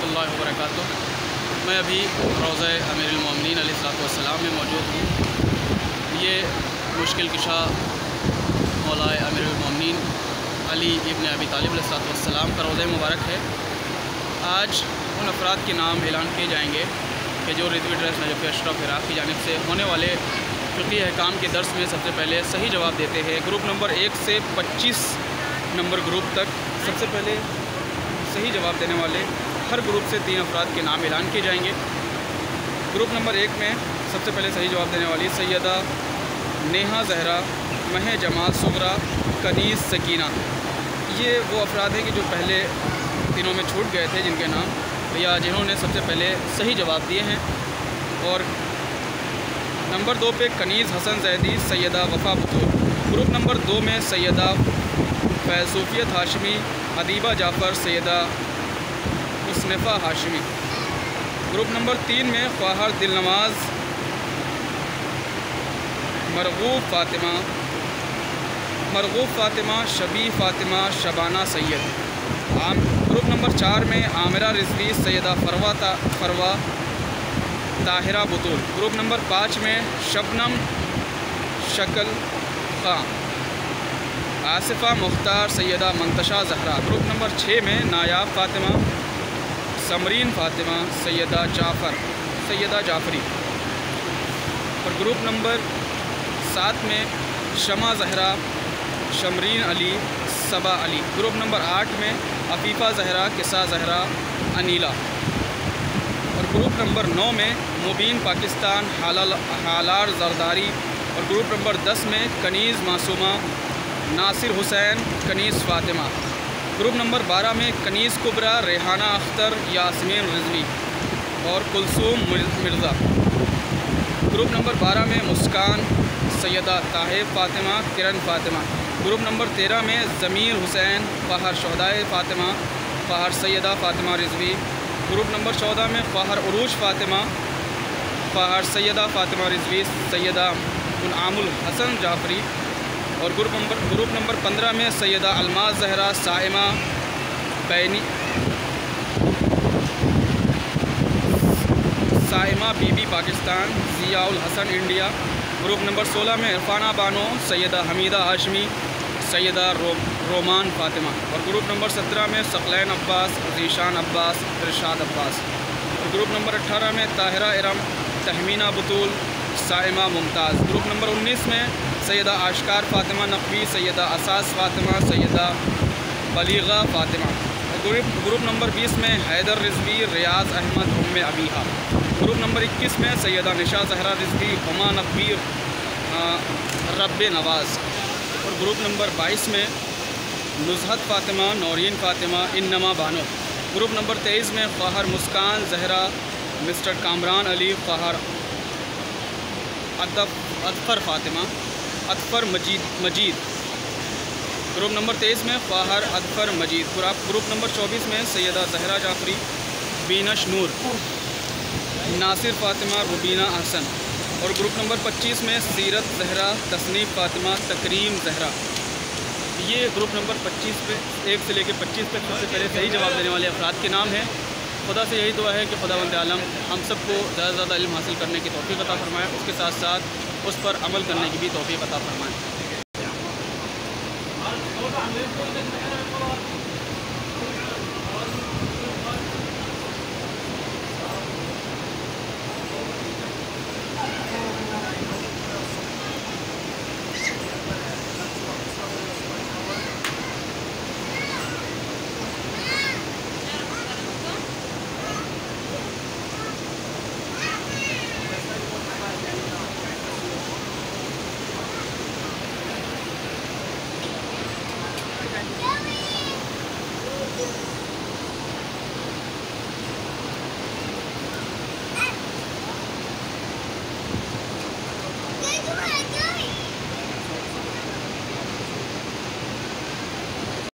रहमतुल्लाहि व बरकातुहू। मैं अभी रोज़ा अमीरुल मोमिनीन अलैहिस्सलाम में मौजूद हूँ। ये मुश्किल कुशा मौलाए अमीरुल मोमिनीन अली इब्न अबी तालिब अलैहिस्सलाम का रोज़ा मुबारक है। आज उन अफराद के नाम ऐलान किए जाएंगे कि जो Rizvi dress Najaf Ashraf Iraq की जानिब से होने वाले फ़िक़ही अहकाम के दर्स में सबसे पहले सही जवाब देते हैं। ग्रुप नंबर 1 से 25 नंबर ग्रुप तक सबसे पहले सही जवाब देने वाले हर ग्रुप से 3 अफराद के नाम ऐलान किए जाएंगे। ग्रुप नंबर 1 में सबसे पहले सही जवाब देने वाली सैयदा नेहा ज़हरा, मह जमाल सुगरा, कनीज़ सकीना। ये वो अफराद हैं कि जो पहले दिनों में छूट गए थे, जिनके नाम या जिन्होंने सबसे पहले सही जवाब दिए हैं। और नंबर 2 पे कनीज़ हसन जैदी, सैयदा वफ़ा बतूर। ग्रुप नंबर 2 में सैयदा फैज़ूफियत हाशमी, अदीबा जाफ़र, सैयदा मुस्नफ़ा हाशमी। ग्रुप नंबर 3 में ख्वाहर दिलनवाज़, मरगूब फ़ातिमा, शबी फ़ातिमा, शबाना सैयद। ग्रुप नंबर 4 में आमिरा रिजवी, सैयदा फरवा ताहिरा बतूल। ग्रुप नंबर 5 में शबनम शक्ल खां, आसिफ़ा मुख्तार, सैयदा मंतशा ज़हरा। ग्रुप नंबर 6 में नायाब फ़ातिमा, समरीन फ़ातिमा, सैयदा जाफ़री। और ग्रुप नंबर 7 में शमा ज़हरा, शमरीन अली, सबा अली। ग्रुप नंबर 8 में अफ़ीफ़ा ज़हरा, किसा ज़हरा, अनीला। और ग्रुप नंबर 9 में मुबीन पाकिस्तान, हालार ज़रदारी। और ग्रुप नंबर 10 में कनीज़ मासूमा, नासिर हुसैन, कनीज़ फ़ातिमा। ग्रुप नंबर 12 में कनीज़ कुबरा, रेहाना अख्तर, यास्मीन रिजवी और कुलसूम मिर्ज़ा। ग्रुप नंबर 12 में मुस्कान, सैयदा ताहिब फ़ातिमा, किरण फ़ातिमा। ग्रुप नंबर 13 में ज़मीर हुसैन, फ़ाहर शहदाए फ़ातिमा, फ़ाहर सैयदा फ़ातिमा रिजवी। ग्रुप नंबर 14 में फ़ाहर उरूज फ़ातिमा, फ़ाहर सैयदा फ़ातिमा रिजवी, सैयदा गुलआमुल हसन जाफ़री। और ग्रुप नंबर 15 में Syeda Almaz Zahra, Saima Bibi Pakistan, Ziaul Hasan India. Group number 16 में इरफाना बानो, सैयदा हमीदा हाशमी, सैयदा रोमान फ़ातिमा। और ग्रुप नंबर 17 में सकलैन अब्बास, ज़ीशान अब्बास, इरशाद अब्बास। और ग्रुप नंबर 18 में ताहिरा इरम, तहमीना बतूल, साइमा मुमताज़। ग्रुप नंबर 19 में सैयदा आशकार फ़ातिमा नकवी, सैयदा असास फ़ातिमा, सैयदा बलीगा फ़ातिमा। और ग्रुप नंबर 20 में हैदर रिजवी, रियाज़ अहमद, उम्मे अबीहा। ग्रुप नंबर 21 में सैयदा निशा ज़हरा रिजवी, हुमा नकवी, रब्बे नवाज़। और ग्रुप नंबर 22 में नुज़हत फ़ातिमा, नौरीन फ़ातिमा, इन्नमा बानो। ग्रुप नंबर 23 में ख्वाहर मुस्कान ज़हरा, मिस्टर कामरान अली, ख्वाहर अदफ़र फ़ातिमा, अदफ़र मजीद। ग्रुप नंबर 23 में ख्वाहर अदफ़र मजीद। ग्रुप नंबर 24 में सैयदा ज़हरा जाफ़री, बीनश नूर, नासिर फ़ातिमा, रुबीना हसन। और ग्रुप नंबर 25 में सीरत ज़हरा, तसनीफ़ फ़ातिमा, तकरीम ज़हरा। ये ग्रुप नंबर 25 पे 1 से लेकर 25 तक सबसे पहले सही जवाब देने वाले अफराद के नाम हैं। खुदा से यही दुआ है कि खुदावंद आलम हम सबको ज़्यादा से ज़्यादा इल्म हासिल करने की तौफ़ीक़ अता फ़रमाए, उसके साथ साथ उस पर अमल करने की भी तौफ़ीक़ अता फ़रमाए।